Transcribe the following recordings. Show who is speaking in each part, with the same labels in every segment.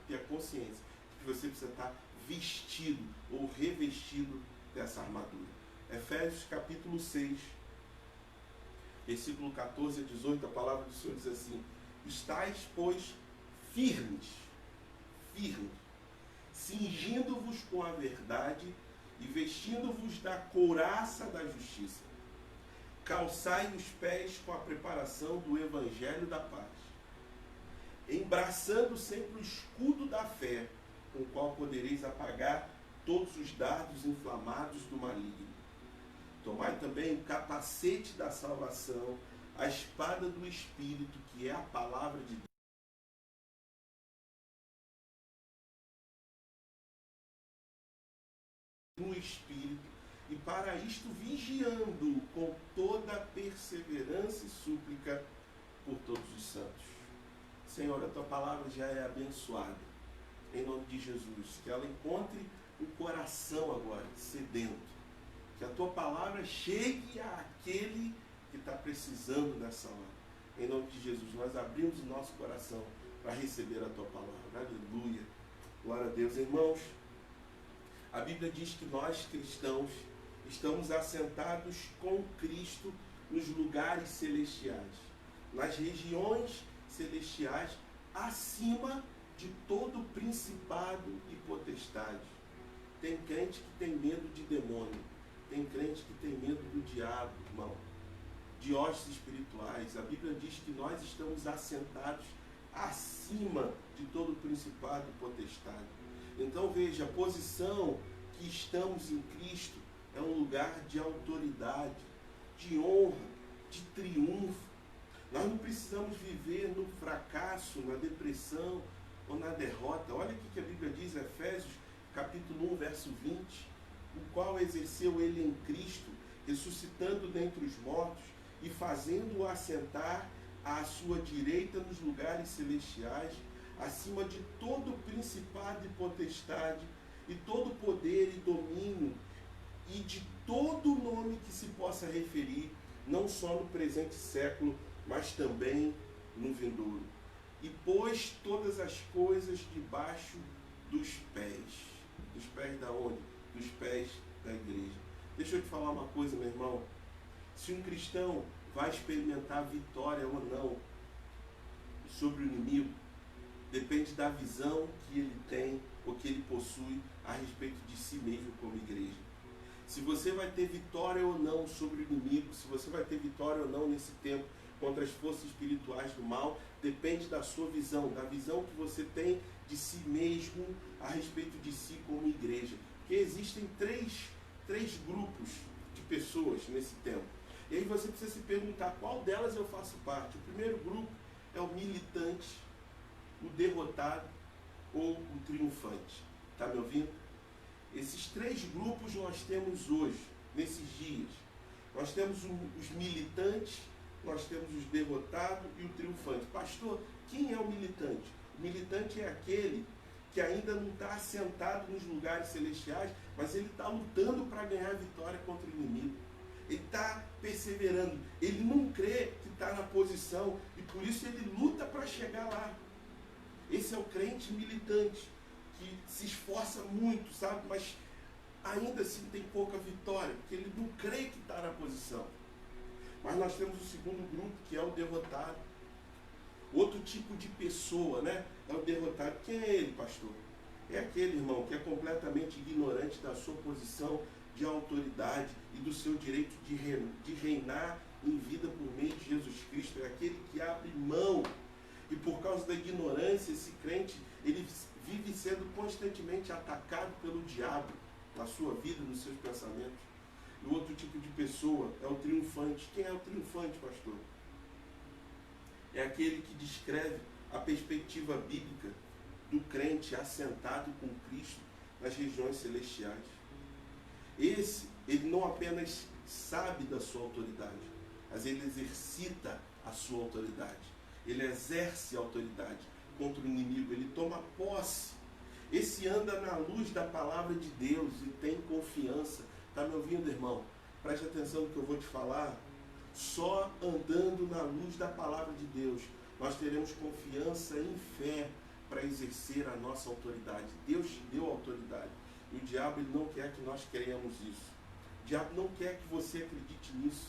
Speaker 1: ter a consciência que você precisa estar vestido ou revestido dessa armadura. Efésios capítulo 6, versículo 14 a 18, a palavra do Senhor diz assim: estais, pois, firmes, cingindo-vos com a verdade e vestindo-vos da couraça da justiça. Calçai os pés com a preparação do evangelho da paz, embraçando sempre o escudo da fé, com o qual podereis apagar todos os dardos inflamados do maligno. Tomai também o capacete da salvação, a espada do Espírito, que é a palavra de Deus. No Espírito, e para isto vigiando com toda perseverança e súplica por todos os santos. Senhor, a tua palavra já é abençoada, em nome de Jesus, que ela encontre o coração agora sedento, que a tua palavra chegue àquele que está precisando nessa hora. Em nome de Jesus, nós abrimos o nosso coração para receber a tua palavra. Aleluia. Glória a Deus. Irmãos, a Bíblia diz que nós cristãos estamos assentados com Cristo nos lugares celestiais, nas regiões celestiais, acima de todo principado e potestade. Tem crente que tem medo de demônio, tem crente que tem medo do diabo, irmão, de hostes espirituais. A Bíblia diz que nós estamos assentados acima de todo principado e potestade. Então veja, a posição que estamos em Cristo é um lugar de autoridade, de honra, de triunfo. Nós não precisamos viver no fracasso, na depressão ou na derrota. Olha o que a Bíblia diz, Efésios capítulo 1, verso 20, o qual exerceu ele em Cristo, ressuscitando dentre os mortos e fazendo-o assentar à sua direita nos lugares celestiais, acima de todo principado e potestade, e todo poder e domínio, e de todo nome que se possa referir, não só no presente século, mas também no vindouro. E pôs todas as coisas debaixo dos pés. Dos pés da onde? Dos pés da igreja. Deixa eu te falar uma coisa, meu irmão. Se um cristão vai experimentar vitória ou não sobre o inimigo, depende da visão que ele tem ou que ele possui a respeito de si mesmo como igreja. Se você vai ter vitória ou não sobre o inimigo, se você vai ter vitória ou não nesse tempo contra as forças espirituais do mal, depende da sua visão, da visão que você tem de si mesmo a respeito de si como igreja. Porque existem três grupos de pessoas nesse tempo. E aí você precisa se perguntar qual delas eu faço parte. O primeiro grupo é o militante, o derrotado ou o triunfante. Está me ouvindo? Esses três grupos nós temos hoje, nesses dias. Nós temos os militantes, nós temos os derrotados e o triunfante. Pastor, quem é o militante? O militante é aquele que ainda não está assentado nos lugares celestiais, mas ele está lutando para ganhar vitória contra o inimigo. Ele está perseverando. Ele não crê que está na posição e por isso ele luta para chegar lá. Esse é o crente militante, que se esforça muito, sabe? Mas ainda assim tem pouca vitória, porque ele não crê que está na posição. Mas nós temos o segundo grupo, que é o derrotado. Outro tipo de pessoa, né? É o derrotado. Quem é ele, pastor? É aquele, irmão, que é completamente ignorante da sua posição de autoridade e do seu direito de reinar em vida por meio de Jesus Cristo. É aquele que abre mão. E por causa da ignorância, esse crente, ele vive sendo constantemente atacado pelo diabo na sua vida, nos seus pensamentos. E o outro tipo de pessoa é o triunfante. Quem é o triunfante, pastor? É aquele que descreve a perspectiva bíblica do crente assentado com Cristo nas regiões celestiais. Esse, ele não apenas sabe da sua autoridade, mas ele exercita a sua autoridade. Ele exerce a autoridade contra o inimigo, ele toma posse. Esse anda na luz da palavra de Deus e tem confiança. Está me ouvindo, irmão? Preste atenção no que eu vou te falar. Só andando na luz da palavra de Deus nós teremos confiança em fé para exercer a nossa autoridade. Deus te deu autoridade. E o diabo ele não quer que nós creiamos isso. O diabo não quer que você acredite nisso.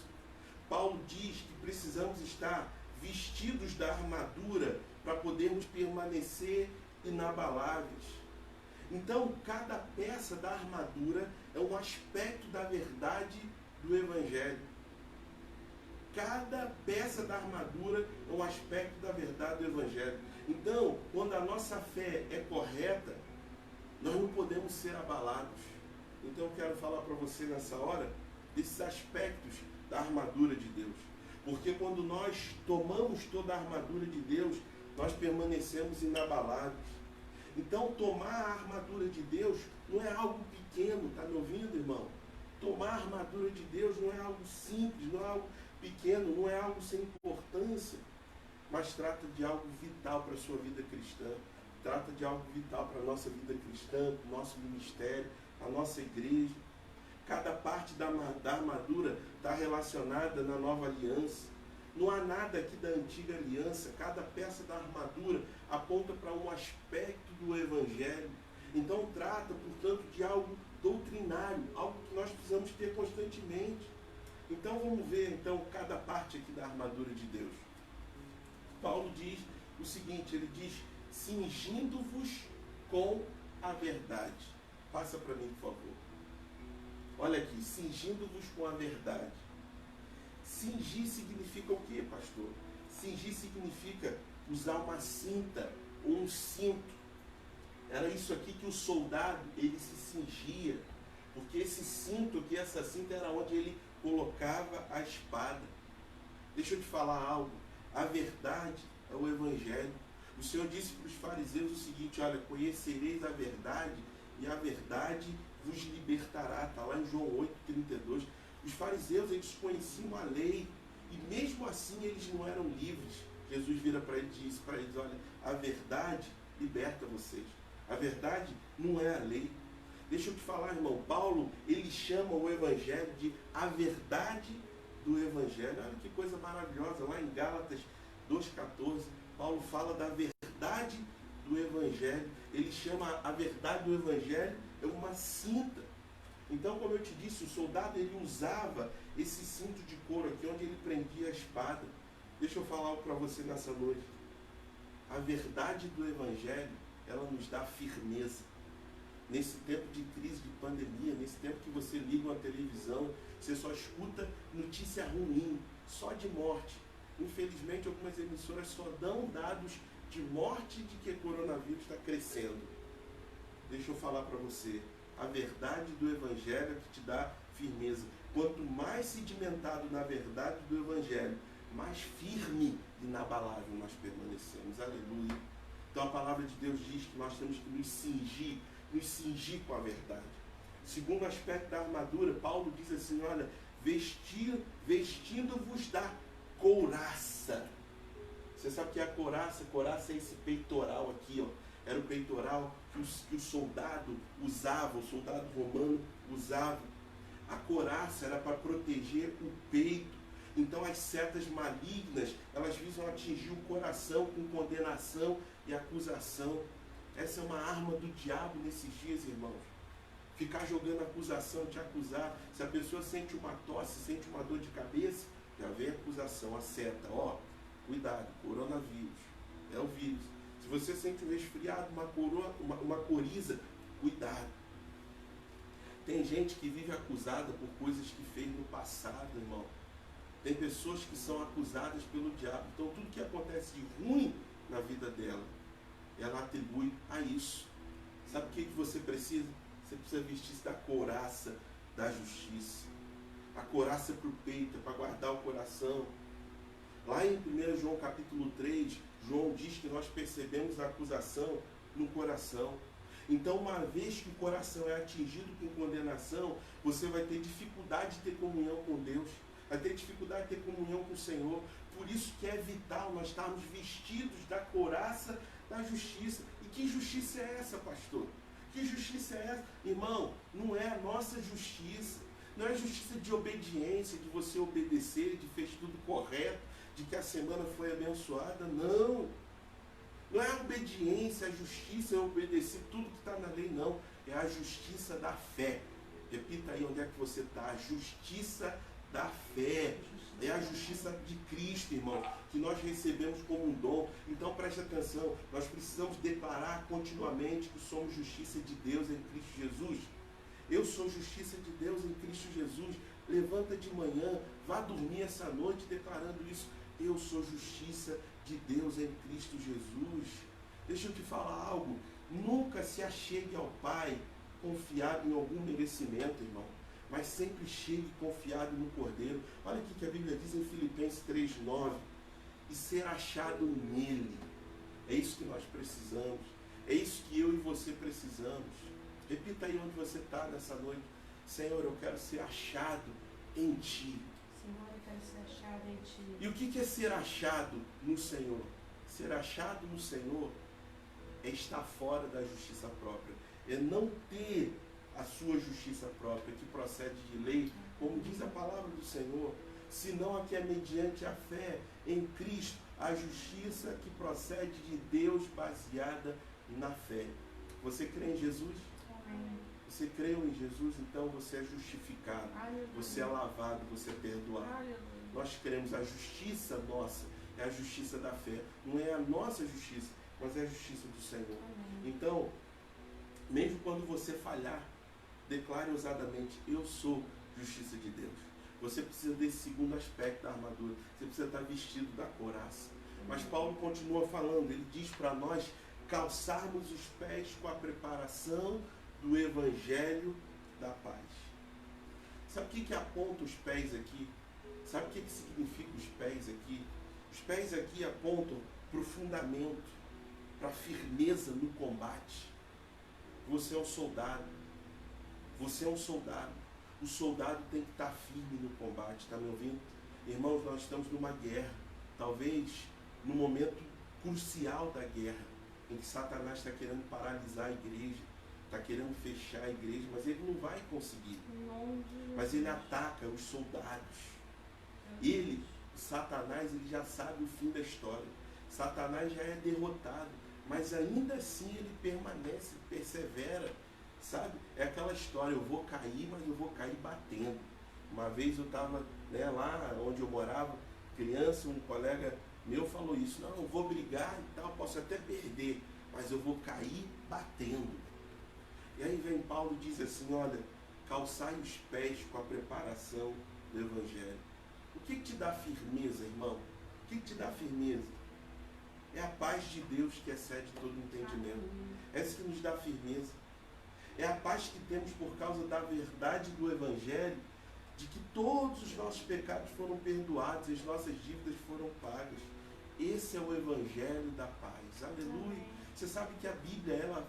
Speaker 1: Paulo diz que precisamos estar vestidos da armadura para podermos permanecer inabaláveis. Então, cada peça da armadura é um aspecto da verdade do Evangelho. Cada peça da armadura é um aspecto da verdade do Evangelho. Então, quando a nossa fé é correta, nós não podemos ser abalados. Então, eu quero falar para você nessa hora desses aspectos da armadura de Deus. Porque quando nós tomamos toda a armadura de Deus, nós permanecemos inabaláveis. Então, tomar a armadura de Deus não é algo pequeno, está me ouvindo, irmão? Tomar a armadura de Deus não é algo simples, não é algo pequeno, não é algo sem importância, mas trata de algo vital para a sua vida cristã, trata de algo vital para a nossa vida cristã, para o nosso ministério, a nossa igreja. Cada parte da armadura está relacionada na nova aliança. Não há nada aqui da antiga aliança. Cada peça da armadura aponta para um aspecto do Evangelho. Então trata, portanto, de algo doutrinário, algo que nós precisamos ter constantemente. Então vamos ver então cada parte aqui da armadura de Deus. Paulo diz o seguinte, ele diz, cingindo-vos com a verdade. Passa para mim, por favor. Olha aqui, cingindo-vos com a verdade. Cingir significa o quê, pastor? Cingir significa usar uma cinta ou um cinto. Era isso aqui que o soldado, ele se cingia. Porque esse cinto aqui, essa cinta era onde ele colocava a espada. Deixa eu te falar algo. A verdade é o Evangelho. O Senhor disse para os fariseus o seguinte, olha, conhecereis a verdade e a verdade vos libertará. Está lá em João 8:32. Os fariseus, eles conheciam a lei e mesmo assim eles não eram livres. Jesus vira para eles e disse para eles, olha, a verdade liberta vocês. A verdade não é a lei. Deixa eu te falar, irmão, Paulo, ele chama o Evangelho de a verdade do Evangelho. Olha que coisa maravilhosa, lá em Gálatas 2:14, Paulo fala da verdade do Evangelho. Ele chama a verdade do Evangelho é uma cinta. Então, como eu te disse, o soldado ele usava esse cinto de couro aqui, onde ele prendia a espada. Deixa eu falar algo para você nessa noite. A verdade do Evangelho, ela nos dá firmeza. Nesse tempo de crise, de pandemia, nesse tempo que você liga uma televisão, você só escuta notícia ruim, só de morte. Infelizmente, algumas emissoras só dão dados de morte de que o coronavírus está crescendo. Deixa eu falar para você. A verdade do Evangelho é que te dá firmeza. Quanto mais sedimentado na verdade do Evangelho, mais firme e inabalável nós permanecemos. Aleluia. Então a palavra de Deus diz que nós temos que nos cingir com a verdade. Segundo aspecto da armadura, Paulo diz assim, olha, vestindo-vos da couraça. Você sabe o que é a couraça? Couraça é esse peitoral aqui, ó. Era o peitoral que o soldado usava, o soldado romano usava. A couraça era para proteger o peito. Então as setas malignas, elas visam atingir o coração com condenação e acusação. Essa é uma arma do diabo nesses dias, irmãos. Ficar jogando acusação, te acusar. Se a pessoa sente uma tosse, sente uma dor de cabeça, já vem a acusação, a seta. Ó, cuidado, coronavírus. É o vírus. Se você sente um resfriado, uma coriza, cuidado. Tem gente que vive acusada por coisas que fez no passado, irmão. Tem pessoas que são acusadas pelo diabo. Então tudo que acontece de ruim na vida dela, ela atribui a isso. Sabe o que você precisa? Você precisa vestir-se da couraça da justiça. A couraça é para o peito, é para guardar o coração. Lá em 1 João capítulo 3, João diz que nós percebemos a acusação no coração. Então, uma vez que o coração é atingido com condenação, você vai ter dificuldade de ter comunhão com Deus. Vai ter dificuldade de ter comunhão com o Senhor. Por isso que é vital nós estarmos vestidos da couraça da justiça. E que justiça é essa, pastor? Que justiça é essa? Irmão, não é a nossa justiça. Não é justiça de obediência, de você obedecer, de fez tudo correto, de que a semana foi abençoada. Não. Não é obediência, a justiça é obedecer tudo que está na lei, não. É a justiça da fé. Repita aí onde é que você está. A justiça da fé. É a justiça de Cristo, irmão, que nós recebemos como um dom. Então preste atenção, nós precisamos declarar continuamente que somos justiça de Deus em Cristo Jesus. Eu sou justiça de Deus em Cristo Jesus. Levanta de manhã, vá dormir essa noite declarando isso. Eu sou justiça de Deus em Cristo Jesus. Deixa eu te falar algo. Nunca se achegue ao Pai confiado em algum merecimento, irmão, mas sempre chegue confiado no Cordeiro. Olha aqui que a Bíblia diz em Filipenses 3:9, e ser achado nele. É isso que nós precisamos. É isso que eu e você precisamos. Repita aí onde você está nessa noite. Senhor, eu quero ser achado em Ti.
Speaker 2: Senhor, eu quero ser achado em Ti.
Speaker 1: E o que é ser achado no Senhor? Ser achado no Senhor é estar fora da justiça própria. É não ter a sua justiça própria, que procede de lei, como diz a palavra do Senhor, senão a que é mediante a fé em Cristo, a justiça que procede de Deus baseada na fé. Você crê em Jesus?
Speaker 2: Amém.
Speaker 1: Você creu em Jesus, então você é justificado,
Speaker 2: Aleluia.
Speaker 1: você é lavado, você é perdoado.
Speaker 2: Aleluia.
Speaker 1: Nós cremos, a justiça nossa é a justiça da fé. Não é a nossa justiça, mas é a justiça do Senhor.
Speaker 2: Amém.
Speaker 1: Então, mesmo quando você falhar, declare ousadamente, eu sou justiça de Deus. Você precisa desse segundo aspecto da armadura. Você precisa estar vestido da couraça. Mas Paulo continua falando, ele diz para nós calçarmos os pés com a preparação do Evangelho da paz. Sabe o que aponta os pés aqui? Sabe o que significa os pés aqui? Os pés aqui apontam para o fundamento, para a firmeza no combate. Você é um soldado. Você é um soldado. O soldado tem que estar firme no combate, está me ouvindo? Irmãos, nós estamos numa guerra, talvez no momento crucial da guerra, em que Satanás está querendo paralisar a igreja, está querendo fechar a igreja, mas ele não vai conseguir. Mas ele ataca os soldados. Ele, Satanás, ele já sabe o fim da história. Satanás já é derrotado, mas ainda assim ele permanece, persevera. Sabe? É aquela história, eu vou cair, mas eu vou cair batendo. Uma vez eu estava lá onde eu morava, criança, um colega meu falou isso, não, eu vou brigar e tal, posso até perder, mas eu vou cair batendo. E aí vem Paulo e diz assim, olha, calçai os pés com a preparação do Evangelho. O que te dá firmeza, irmão? O que te dá firmeza? É a paz de Deus que excede todo entendimento. Essa que nos dá firmeza. É a paz que temos por causa da verdade do Evangelho, de que todos os nossos pecados foram perdoados, as nossas dívidas foram pagas. Esse é o Evangelho da paz. Aleluia.
Speaker 2: Amém.
Speaker 1: Você sabe que a Bíblia, ela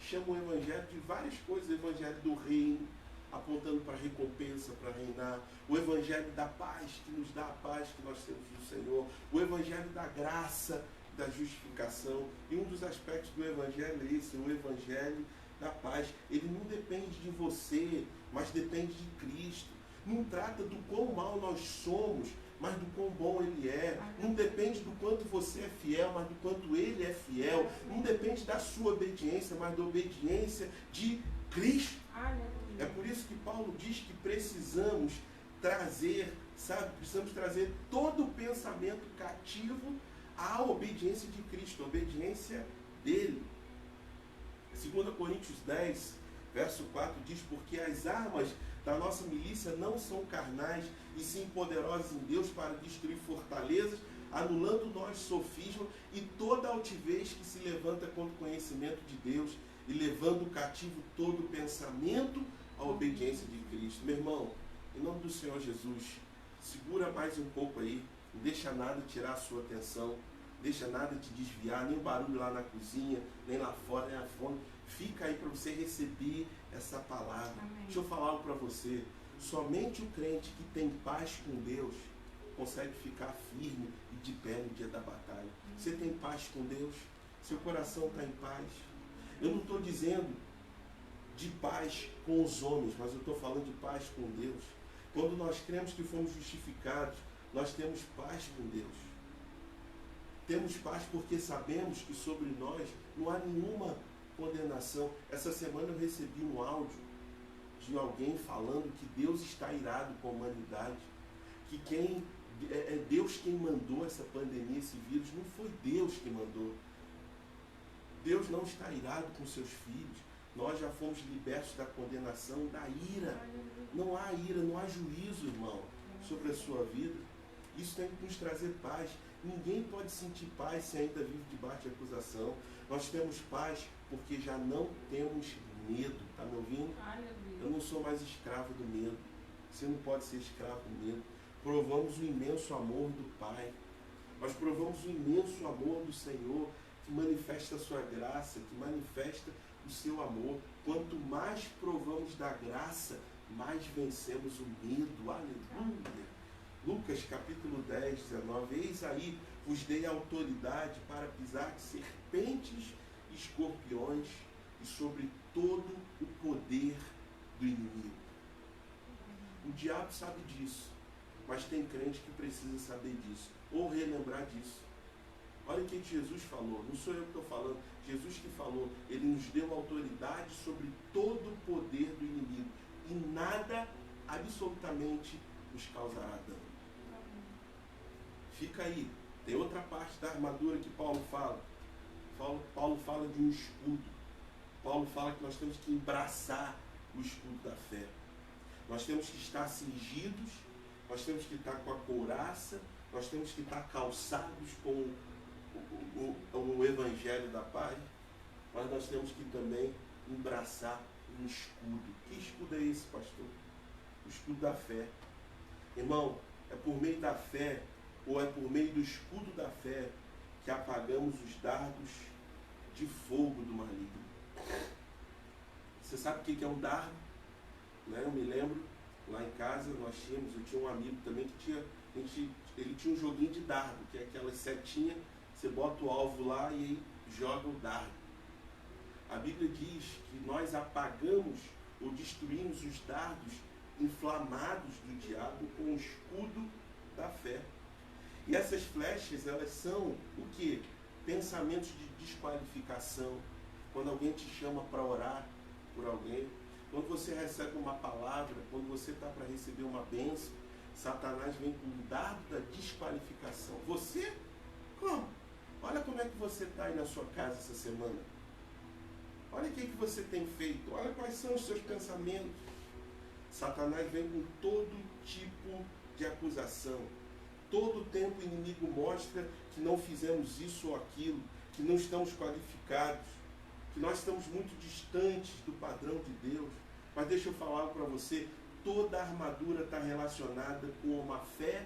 Speaker 1: chama o Evangelho de várias coisas. O Evangelho do reino, apontando para a recompensa, para reinar. O Evangelho da paz, que nos dá a paz que nós temos do Senhor. O Evangelho da graça, da justificação. E um dos aspectos do Evangelho é esse, o Evangelho da paz. Ele não depende de você, mas depende de Cristo. Não trata do quão mal nós somos, mas do quão bom Ele é. Não depende do quanto você é fiel, mas do quanto Ele é fiel. Não depende da sua obediência, mas da obediência de Cristo. É por isso que Paulo diz que precisamos trazer, precisamos trazer todo o pensamento cativo à obediência de Cristo, a obediência dele. 2 Coríntios 10, verso 4 diz, porque as armas da nossa milícia não são carnais, e sim poderosas em Deus para destruir fortalezas, anulando nós sofisma e toda altivez que se levanta contra o conhecimento de Deus, e levando cativo todo pensamento à obediência de Cristo. Meu irmão, em nome do Senhor Jesus, segura mais um pouco aí, não deixa nada tirar a sua atenção, deixa nada te desviar, nem o barulho lá na cozinha, nem lá fora, nem a fome. Fica aí para você receber essa palavra.
Speaker 2: Amém.
Speaker 1: Deixa eu falar algo para você. Somente o crente que tem paz com Deus consegue ficar firme e de pé no dia da batalha. Você tem paz com Deus? Seu coração está em paz? Eu não estou dizendo de paz com os homens, mas eu estou falando de paz com Deus. Quando nós cremos que fomos justificados, nós temos paz com Deus. Temos paz porque sabemos que sobre nós não há nenhuma condenação. Essa semana eu recebi um áudio de alguém falando que Deus está irado com a humanidade, que é Deus quem mandou essa pandemia, esse vírus. Não foi Deus que mandou. Deus não está irado com seus filhos. Nós já fomos libertos da condenação, da ira. Não há ira, não há juízo, irmão, sobre a sua vida. Isso tem que nos trazer paz. Ninguém pode sentir paz se ainda vive debaixo de acusação. Nós temos paz porque já não temos medo. Está me ouvindo? Eu não sou mais escravo do medo. Você não pode ser escravo do medo. Provamos o imenso amor do Pai. Nós provamos o imenso amor do Senhor, que manifesta a sua graça, que manifesta o seu amor. Quanto mais provamos da graça, mais vencemos o medo. Aleluia! Lucas capítulo 10, 19. Eis aí vos dei autoridade para pisar de serpentes e escorpiões e sobre todo o poder do inimigo. O diabo sabe disso, mas tem crente que precisa saber disso, ou relembrar disso. Olha o que Jesus falou, não sou eu que estou falando, Jesus que falou. Ele nos deu autoridade sobre todo o poder do inimigo, e nada absolutamente nos causará dano. Fica aí, tem outra parte da armadura que Paulo fala. Paulo fala de um escudo. Paulo fala que nós temos que embraçar o escudo da fé. Nós temos que estar cingidos, nós temos que estar com a couraça, nós temos que estar calçados com o Evangelho da paz, mas nós temos que também embraçar um escudo. Que escudo é esse, pastor? O escudo da fé. Irmão, é por meio da fé, ou é por meio do escudo da fé, que apagamos os dardos de fogo do maligno. Você sabe o que é um dardo? Né? Eu me lembro, lá em casa eu tinha um amigo também que ele tinha um joguinho de dardo, que é aquela setinha, você bota o alvo lá e aí joga o dardo. A Bíblia diz que nós apagamos ou destruímos os dardos inflamados do diabo com o escudo da fé. E essas flechas, elas são o quê? Pensamentos de desqualificação. Quando alguém te chama para orar por alguém, quando você recebe uma palavra, quando você está para receber uma bênção, Satanás vem com o dardo da desqualificação. Você? Como? Olha como é que você está aí na sua casa essa semana. Olha o que você tem feito. Olha quais são os seus pensamentos. Satanás vem com todo tipo de acusação. Todo o tempo o inimigo mostra que não fizemos isso ou aquilo, que não estamos qualificados, que nós estamos muito distantes do padrão de Deus. Mas deixa eu falar algo para você, toda a armadura está relacionada com uma fé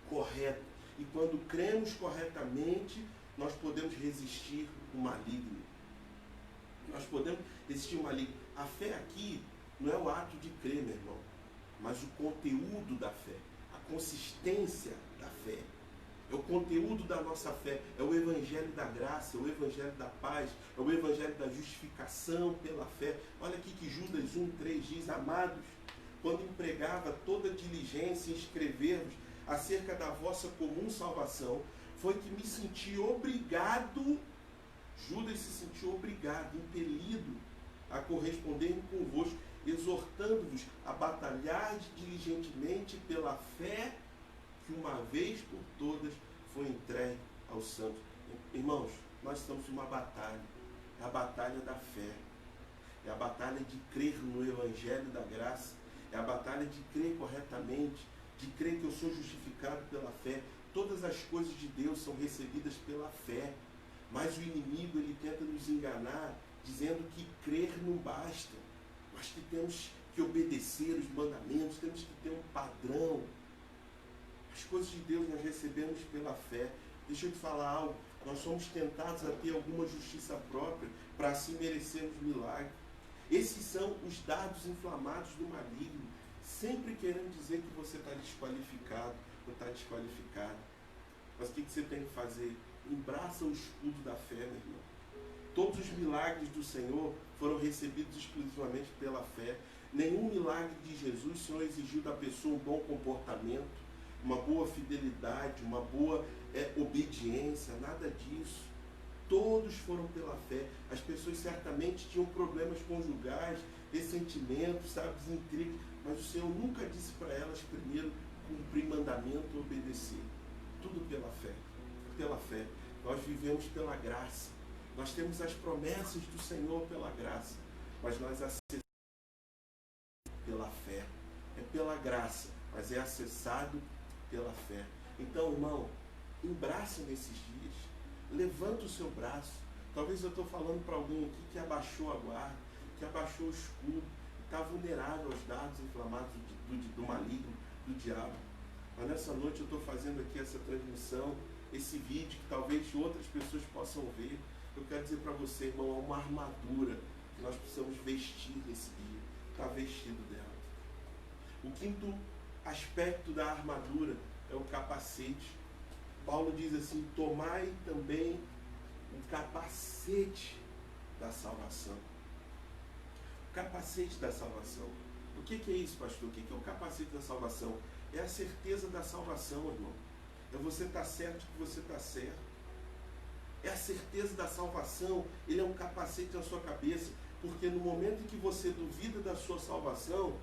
Speaker 1: correta. E quando cremos corretamente, nós podemos resistir o maligno. Nós podemos resistir o maligno. A fé aqui não é o ato de crer, meu irmão, mas o conteúdo da fé, a consistência da fé. É o conteúdo da nossa fé, é o evangelho da graça, é o evangelho da paz, é o evangelho da justificação pela fé. Olha aqui que Judas 1,3 diz: amados, quando empregava toda diligência em escrever-vos acerca da vossa comum salvação, foi que me senti obrigado, Judas se sentiu obrigado, impelido a corresponder convosco, exortando-vos a batalhar diligentemente pela fé que uma vez por todas foi entregue aos santos. Irmãos, nós estamos em uma batalha, é a batalha da fé, é a batalha de crer no Evangelho da graça, é a batalha de crer corretamente, de crer que eu sou justificado pela fé. Todas as coisas de Deus são recebidas pela fé, mas o inimigo ele tenta nos enganar, dizendo que crer não basta, mas que temos que obedecer os mandamentos, temos que ter um padrão. As coisas de Deus nós recebemos pela fé. Deixa eu te falar algo, nós somos tentados a ter alguma justiça própria para assim merecermos milagre. Esses são os dardos inflamados do maligno, sempre querendo dizer que você está desqualificado ou está desqualificado. Mas o que você tem que fazer? Embraça o escudo da fé, meu irmão. Todos os milagres do Senhor foram recebidos exclusivamente pela fé. Nenhum milagre de Jesus, o Senhor exigiu da pessoa um bom comportamento. uma boa fidelidade, uma boa obediência, nada disso. Todos foram pela fé. As pessoas certamente tinham problemas conjugais, ressentimentos, sabe, intrigas, mas o Senhor nunca disse para elas primeiro cumprir mandamento e obedecer. Tudo pela fé. Pela fé. Nós vivemos pela graça. Nós temos as promessas do Senhor pela graça, mas nós acessamos pela fé. É pela graça, mas é acessado pela fé. Então, irmão, embrace nesses dias. Levanta o seu braço. Talvez eu estou falando para alguém aqui que abaixou a guarda, que abaixou o escudo, está vulnerável aos dardos inflamados do maligno, do diabo. Mas nessa noite eu estou fazendo aqui essa transmissão, esse vídeo que talvez outras pessoas possam ver. Eu quero dizer para você, irmão, há uma armadura que nós precisamos vestir nesse dia. Está vestido dela. O quinto aspecto da armadura é o capacete. Paulo diz assim: tomai também o capacete da salvação. O capacete da salvação. O que é isso, pastor? O que é o capacete da salvação? É a certeza da salvação, irmão. É você estar certo que você está certo. É a certeza da salvação. Ele é um capacete na sua cabeça, porque no momento em que você duvida da sua salvação,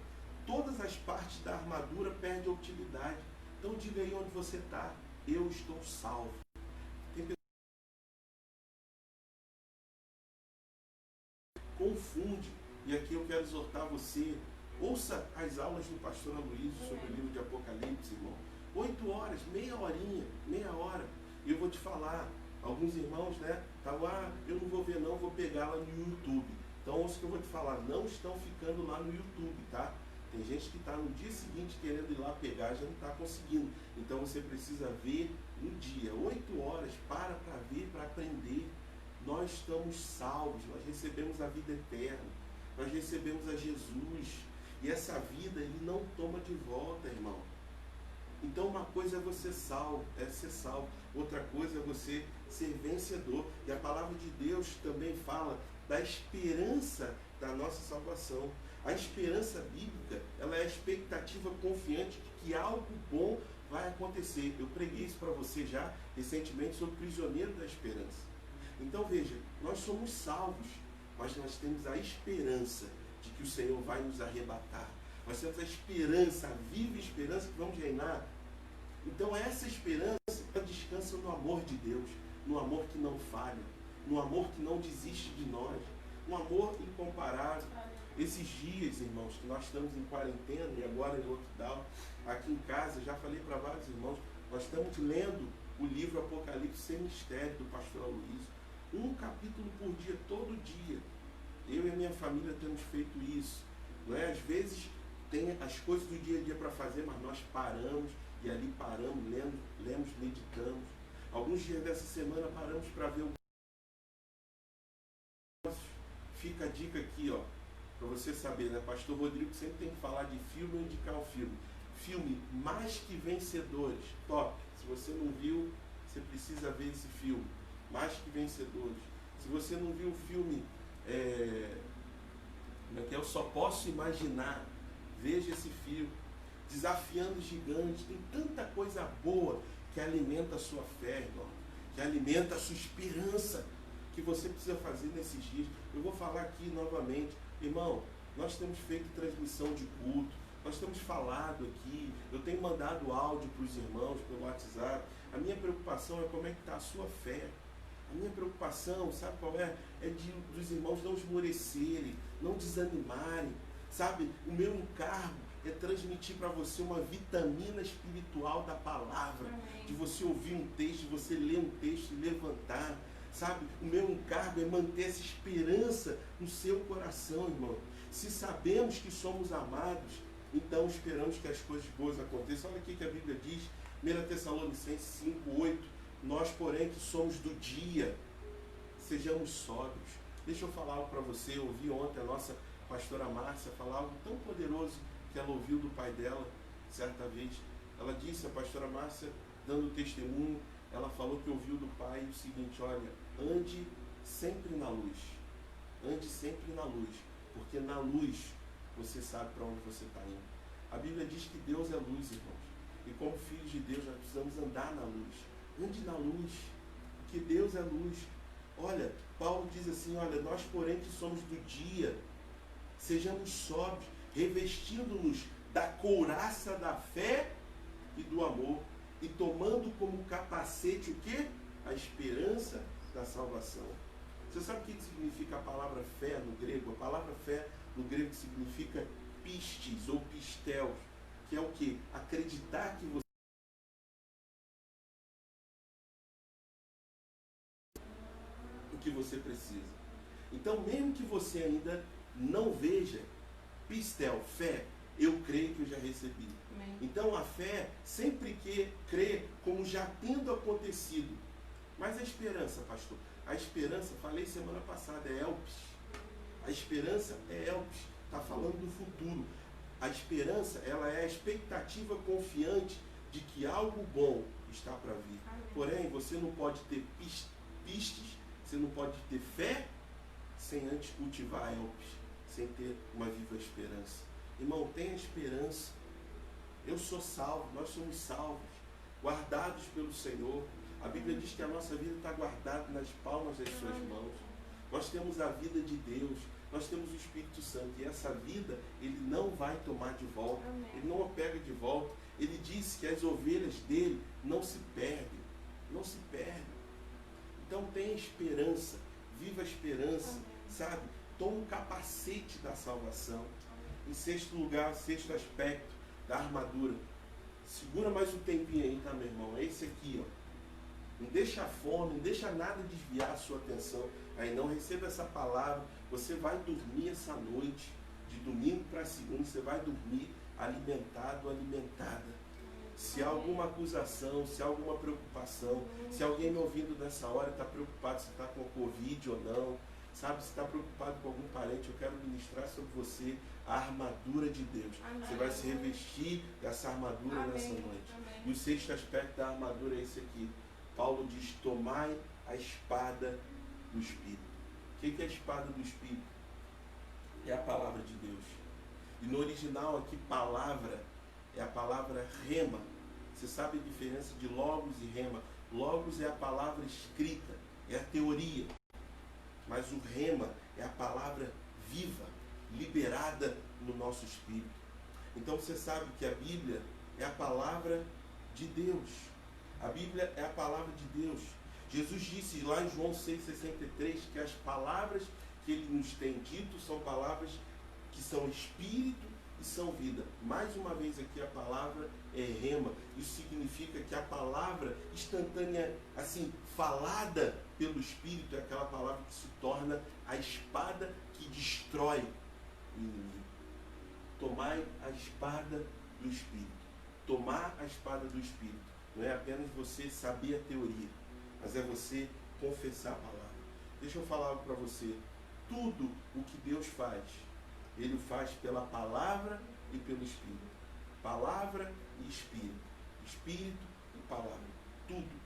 Speaker 1: todas as partes da armadura perdem a utilidade. Então diga aí onde você está. Eu estou salvo. Tem pessoas que confundem. E aqui eu quero exortar você. Ouça as aulas do pastor Aloysio sobre o livro de Apocalipse, irmão. 8 horas, meia hora. E eu vou te falar, alguns irmãos, né, estavam, eu não vou ver não, vou pegar lá no YouTube. Então ouça o que eu vou te falar, não estão ficando lá no YouTube, tá? Tem gente que está no dia seguinte querendo ir lá pegar, já não está conseguindo. Então você precisa ver no dia, 8 horas, para ver, para aprender. Nós estamos salvos, nós recebemos a vida eterna, nós recebemos a Jesus. E essa vida ele não toma de volta, irmão. Então uma coisa é você salvo, é ser salvo. Outra coisa é você ser vencedor. E a palavra de Deus também fala da esperança da nossa salvação. A esperança bíblica, ela é a expectativa confiante de que algo bom vai acontecer. Eu preguei isso para você já recentemente sobre o prisioneiro da esperança. Então veja, nós somos salvos, mas nós temos a esperança de que o Senhor vai nos arrebatar. Nós temos a esperança, a viva esperança que vamos reinar. Então essa esperança descansa no amor de Deus, no amor que não falha, no amor que não desiste de nós, um amor incomparável. Esses dias, irmãos, que nós estamos em quarentena e agora em lockdown, aqui em casa, já falei para vários irmãos, nós estamos lendo o livro Apocalipse Sem Mistério, do pastor Aloysio. Um capítulo por dia, todo dia. Eu e a minha família temos feito isso. Não é? Às vezes tem as coisas do dia a dia para fazer, mas nós paramos e ali paramos, lemos, meditamos. Alguns dias dessa semana paramos para ver o... Fica a dica aqui, ó, para você saber, né? Pastor Rodrigo sempre tem que falar de filme ou indicar um filme. Filme Mais Que Vencedores, top. Se você não viu, você precisa ver esse filme. Mais Que Vencedores. Se você não viu o filme, Eu Só Posso Imaginar, veja esse filme. Desafiando os Gigantes. Tem tanta coisa boa que alimenta a sua fé, irmão, que alimenta a sua esperança, que você precisa fazer nesses dias. Eu vou falar aqui novamente, irmão, nós temos feito transmissão de culto, nós temos falado aqui, eu tenho mandado áudio para os irmãos pelo WhatsApp. A minha preocupação é como é que está a sua fé. A minha preocupação, sabe qual é? É dos irmãos não esmorecerem, não desanimarem, sabe? O meu encargo é transmitir para você uma vitamina espiritual da palavra, de você ouvir um texto, de você ler um texto e levantar, sabe? O meu encargo é manter essa esperança no seu coração, irmão. Se sabemos que somos amados, então esperamos que as coisas boas aconteçam. Olha aqui que a Bíblia diz, 1 Tessalonicenses 5:8, nós, porém, que somos do dia, sejamos sóbrios. Deixa eu falar algo para você. Eu ouvi ontem a nossa pastora Márcia falar algo tão poderoso que ela ouviu do pai dela, certa vez. Ela disse, a pastora Márcia, dando testemunho, ela falou que ouviu do pai o seguinte: olha, ande sempre na luz. Ande sempre na luz, porque na luz você sabe para onde você está indo. A Bíblia diz que Deus é luz, irmãos. E como filhos de Deus, nós precisamos andar na luz. Ande na luz, porque Deus é luz. Olha, Paulo diz assim, olha, nós porém que somos do dia, sejamos sóbrios, revestindo-nos da couraça da fé e do amor, e tomando como capacete o quê? A esperança da salvação. Você sabe o que significa a palavra fé no grego? A palavra fé no grego significa pistes ou pistel, que é o quê? Acreditar que você o que você precisa. Então, mesmo que você ainda não veja, pistel, fé, eu creio que eu já recebi.
Speaker 2: Amém.
Speaker 1: Então, a fé sempre que crê como já tendo acontecido. Mas a esperança, pastor, a esperança, falei semana passada, é elpis. A esperança é elpis, está falando do futuro. A esperança, ela é a expectativa confiante de que algo bom está para vir.
Speaker 2: Amém.
Speaker 1: Porém, você não pode ter pistes, você não pode ter fé sem antes cultivar elpis, sem ter uma viva esperança. Irmão, tenha esperança. Eu sou salvo, nós somos salvos, guardados pelo Senhor. A Bíblia diz que a nossa vida está guardada nas palmas das suas mãos. Nós temos a vida de Deus, nós temos o Espírito Santo. E essa vida, Ele não vai tomar de volta.
Speaker 2: Amém.
Speaker 1: Ele não a pega de volta. Ele disse que as ovelhas dele não se perdem. Não se perdem. Então tenha esperança, viva a esperança,
Speaker 2: Amém.
Speaker 1: sabe? Toma o capacete da salvação. Em sexto lugar, sexto aspecto da armadura. Segura mais um tempinho aí, tá, meu irmão? É esse aqui, ó. Não deixa a fome, não deixa nada desviar a sua atenção. Aí não receba essa palavra. Você vai dormir essa noite, de domingo para segunda, você vai dormir alimentado, alimentada. Se há alguma acusação, se há alguma preocupação, se alguém me ouvindo nessa hora está preocupado se está com Covid ou não, sabe, se está preocupado com algum parente, eu quero ministrar sobre você a armadura de Deus.
Speaker 2: Amém.
Speaker 1: Você vai se revestir dessa armadura
Speaker 2: Amém.
Speaker 1: nessa noite.
Speaker 2: Amém.
Speaker 1: E o sexto aspecto da armadura é esse aqui. Paulo diz, tomai a espada do Espírito. O que é a espada do Espírito? É a palavra de Deus. E no original aqui, palavra, é a palavra rema. Você sabe a diferença de logos e rema? Logos é a palavra escrita, é a teoria. Mas o rema é a palavra viva, liberada no nosso espírito. Então você sabe que a Bíblia é a palavra de Deus. A Bíblia é a palavra de Deus. Jesus disse lá em João 6,63 que as palavras que Ele nos tem dito são palavras que são espírito e são vida. Mais uma vez aqui a palavra é rema. Isso significa que a palavra instantânea, assim, falada pelo Espírito, é aquela palavra que se torna a espada que destrói o inimigo. Tomai a espada do Espírito. Tomar a espada do Espírito. Não é apenas você saber a teoria, mas é você confessar a palavra. Deixa eu falar algo para você. Tudo o que Deus faz, Ele faz pela palavra e pelo Espírito. Palavra e Espírito. Espírito e palavra. Tudo.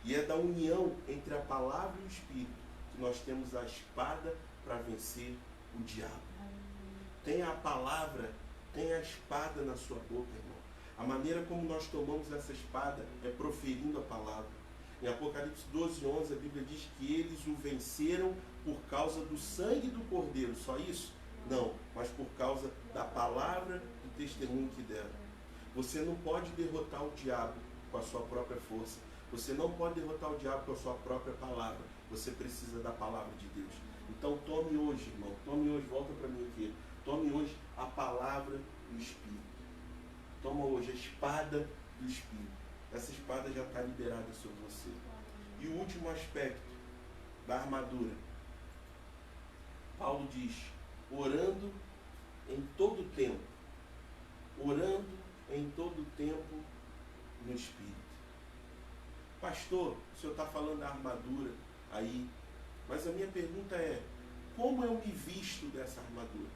Speaker 1: E é da união entre a palavra e o Espírito que nós temos a espada para vencer o diabo. Tenha a palavra, tenha a espada na sua boca, irmão. A maneira como nós tomamos essa espada é proferindo a palavra. Em Apocalipse 12:11, a Bíblia diz que eles o venceram por causa do sangue do Cordeiro. Só isso? Não, mas por causa da palavra do testemunho que deram. Você não pode derrotar o diabo com a sua própria força. Você não pode derrotar o diabo com a sua própria palavra. Você precisa da palavra de Deus. Então tome hoje, irmão. Tome hoje, volta para mim aqui. Tome hoje a palavra do Espírito. Toma hoje a espada do Espírito. Essa espada já está liberada sobre você. E o último aspecto da armadura. Paulo diz, orando em todo tempo. Orando em todo tempo no Espírito. Pastor, o senhor está falando da armadura aí, mas a minha pergunta é, como eu me visto dessa armadura?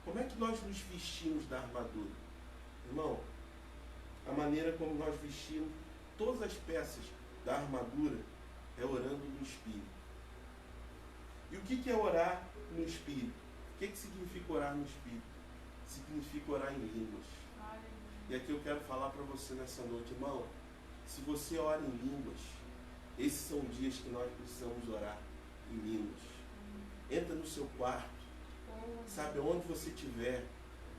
Speaker 1: Como é que nós nos vestimos da armadura? Irmão, a maneira como nós vestimos todas as peças da armadura é orando no Espírito. E o que é orar no Espírito? O que significa orar no Espírito? Significa orar em línguas. E aqui eu quero falar para você nessa noite, irmão, se você ora em línguas, esses são dias que nós precisamos orar em línguas. Entra no seu quarto, sabe, onde você estiver.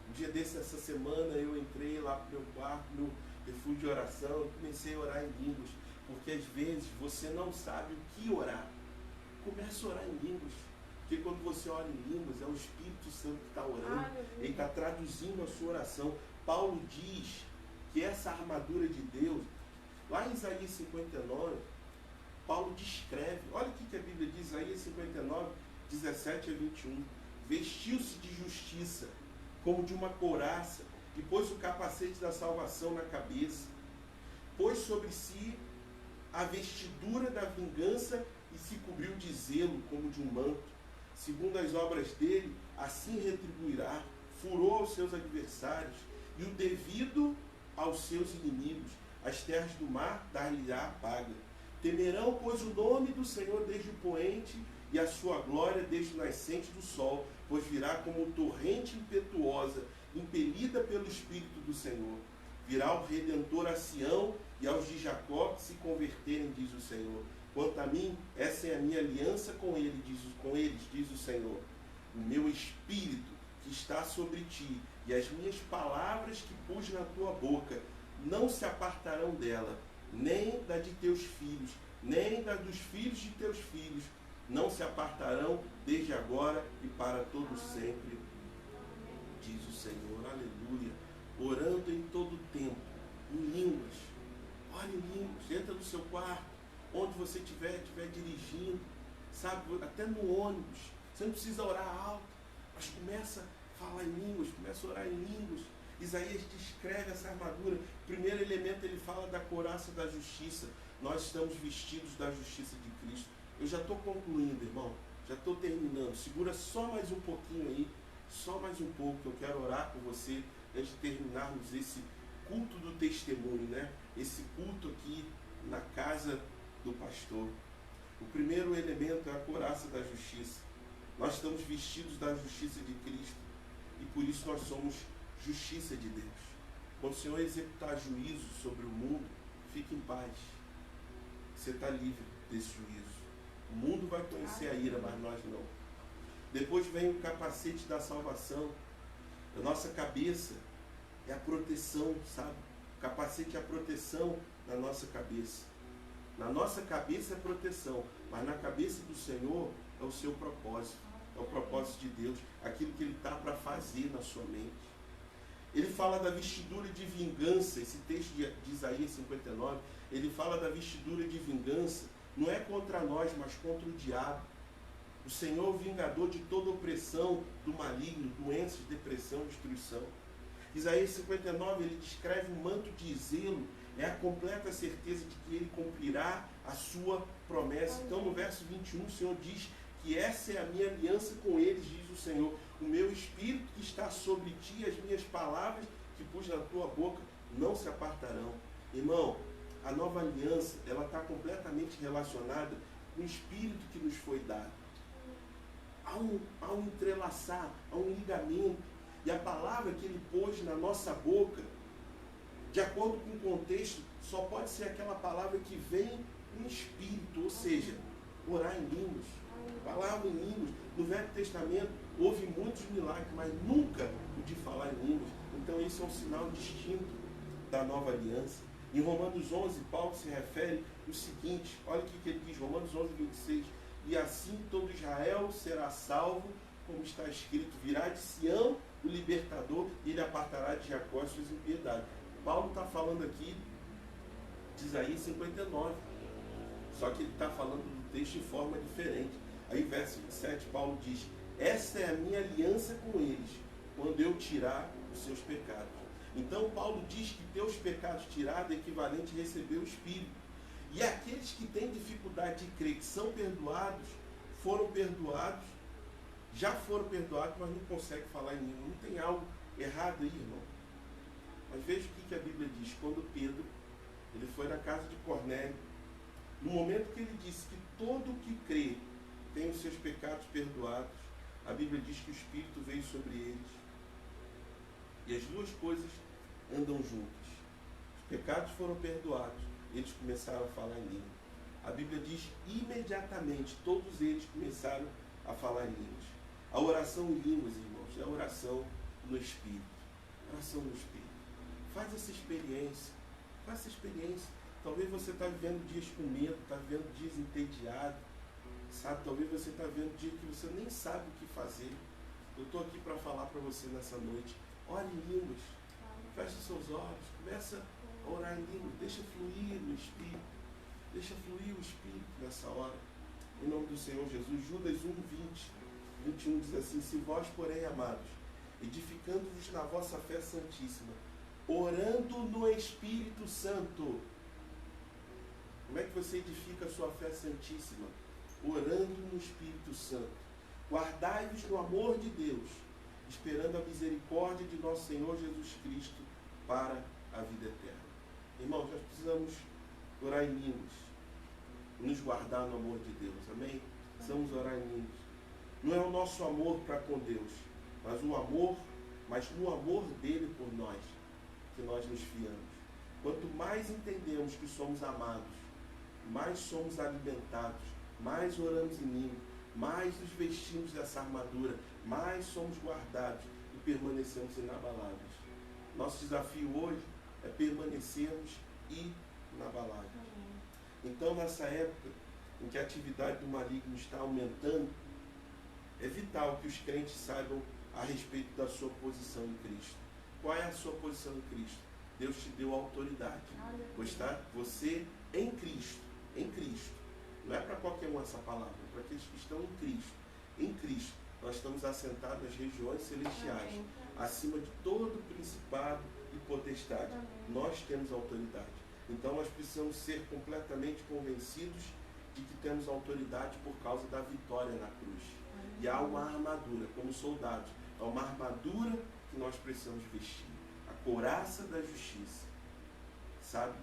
Speaker 1: Um dia desse, essa semana, eu entrei lá pro meu quarto, meu refúgio de oração, comecei a orar em línguas, porque às vezes você não sabe o que orar. Comece a orar em línguas, porque quando você ora em línguas, é o Espírito Santo que está orando, ele está traduzindo a sua oração. Paulo diz que essa armadura de Deus, lá em Isaías 59, Paulo descreve, olha o que a Bíblia diz, Isaías 59, 17 a 21, vestiu-se de justiça, como de uma couraça, e pôs o capacete da salvação na cabeça, pôs sobre si a vestidura da vingança e se cobriu de zelo, como de um manto. Segundo as obras dele, assim retribuirá, furou aos seus adversários, e o devido aos seus inimigos. As terras do mar dar-lhe-á paga. Temerão, pois, o nome do Senhor desde o poente, e a sua glória desde o nascente do sol, pois virá como torrente impetuosa, impelida pelo Espírito do Senhor. Virá o Redentor a Sião, e aos de Jacó que se converterem, diz o Senhor. Quanto a mim, essa é a minha aliança com eles, diz o Senhor. O meu Espírito que está sobre ti, e as minhas palavras que pus na tua boca, não se apartarão dela, nem da de teus filhos, nem da dos filhos de teus filhos, não se apartarão desde agora e para todo sempre, diz o Senhor. Aleluia. Orando em todo tempo, em línguas. Ore em línguas. Entra no seu quarto, onde você estiver dirigindo, sabe, até no ônibus. Você não precisa orar alto, mas começa a falar em línguas, começa a orar em línguas. Isaías descreve essa armadura. O primeiro elemento, ele fala da couraça da justiça. Nós estamos vestidos da justiça de Cristo. Eu já estou concluindo, irmão. Já estou terminando. Segura só mais um pouquinho aí. Só mais um pouco, que eu quero orar com você antes de terminarmos esse culto do testemunho, né? Esse culto aqui na casa do pastor. O primeiro elemento é a couraça da justiça. Nós estamos vestidos da justiça de Cristo. E por isso nós somos justiça de Deus. Quando o Senhor executar juízo sobre o mundo, fique em paz. Você está livre desse juízo. O mundo vai conhecer a ira, mas nós não. Depois vem o capacete da salvação. A nossa cabeça é a proteção, sabe? O capacete é a proteção na nossa cabeça. Na nossa cabeça é proteção, mas na cabeça do Senhor é o seu propósito. É o propósito de Deus, aquilo que Ele está para fazer na sua mente. Ele fala da vestidura de vingança. Esse texto de Isaías 59, ele fala da vestidura de vingança. Não é contra nós, mas contra o diabo. O Senhor, vingador de toda opressão do maligno, doenças, depressão, destruição. Isaías 59, ele descreve um manto de zelo. É a completa certeza de que ele cumprirá a sua promessa. Então, no verso 21, o Senhor diz que essa é a minha aliança com eles, diz o Senhor. O meu Espírito que está sobre ti, as minhas palavras que pus na tua boca, não se apartarão. Irmão, a nova aliança, ela está completamente relacionada com o Espírito que nos foi dado. Há um entrelaçar, há um ligamento. E a palavra que ele pôs na nossa boca, de acordo com o contexto, só pode ser aquela palavra que vem em espírito, ou seja, orar em línguas. Palavra em línguas. No Velho Testamento houve muitos milagres, mas nunca o de falar em línguas. Então esse é um sinal distinto da nova aliança. Em Romanos 11, Paulo se refere o seguinte, olha o que ele diz, Romanos 11, 26. E assim todo Israel será salvo, como está escrito, virá de Sião o libertador, e ele apartará de Jacó as suas impiedades. Paulo está falando aqui de Isaías 59, só que ele está falando do texto de forma diferente. Aí verso 27, Paulo diz, essa é a minha aliança com eles, quando eu tirar os seus pecados. Então Paulo diz que ter os pecados tirados é equivalente a receber o Espírito. E aqueles que têm dificuldade de crer que são perdoados, foram perdoados, já foram perdoados, mas não conseguem falar em língua. Não tem algo errado aí, irmão. Mas veja o que a Bíblia diz. Quando Pedro, ele foi na casa de Cornélio, no momento que ele disse que todo o que crê tem os seus pecados perdoados, a Bíblia diz que o Espírito veio sobre eles. E as duas coisas andam juntas. Os pecados foram perdoados, eles começaram a falar em língua. A Bíblia diz, imediatamente, todos eles começaram a falar em línguas. A oração em línguas, irmãos, é a oração no Espírito. Oração no Espírito. Faz essa experiência. Faz essa experiência. Talvez você está vivendo dias com medo, está vivendo dias entediado, sabe? Talvez você está vivendo dias que você nem sabe o que fazer. Eu estou aqui para falar para você nessa noite. Ore em línguas. Feche seus olhos. Começa a orar em línguas. Deixa fluir no Espírito. Deixa fluir o Espírito nessa hora. Em nome do Senhor Jesus. Judas 1:20-21 diz assim: se vós, porém, amados, edificando-vos na vossa fé santíssima, orando no Espírito Santo. Como é que você edifica a sua fé santíssima? Orando no Espírito Santo. Guardai-vos no amor de Deus, esperando a misericórdia de nosso Senhor Jesus Cristo para a vida eterna. Irmãos, nós precisamos orar em línguas, nos guardar no amor de Deus, amém? Precisamos orar em línguas. Não é o nosso amor para com Deus, mas no amor dele por nós, que nós nos fiamos. Quanto mais entendemos que somos amados, mais somos alimentados, mais oramos em língua, mais nos vestimos dessa armadura, mais somos guardados e permanecemos inabaláveis. Nosso desafio hoje é permanecermos inabaláveis. Então, nessa época em que a atividade do maligno está aumentando, é vital que os crentes saibam a respeito da sua posição em Cristo. Qual é a sua posição em Cristo? Deus te deu autoridade. Você em Cristo. Em Cristo. Não é para qualquer um essa palavra, é para aqueles que estão em Cristo. Em Cristo, nós estamos assentados nas regiões celestiais, acima de todo principado e potestade. Nós temos autoridade. Então nós precisamos ser completamente convencidos de que temos autoridade por causa da vitória na cruz. E há uma armadura, como soldados, há uma armadura que nós precisamos vestir. A couraça da justiça. Sabe?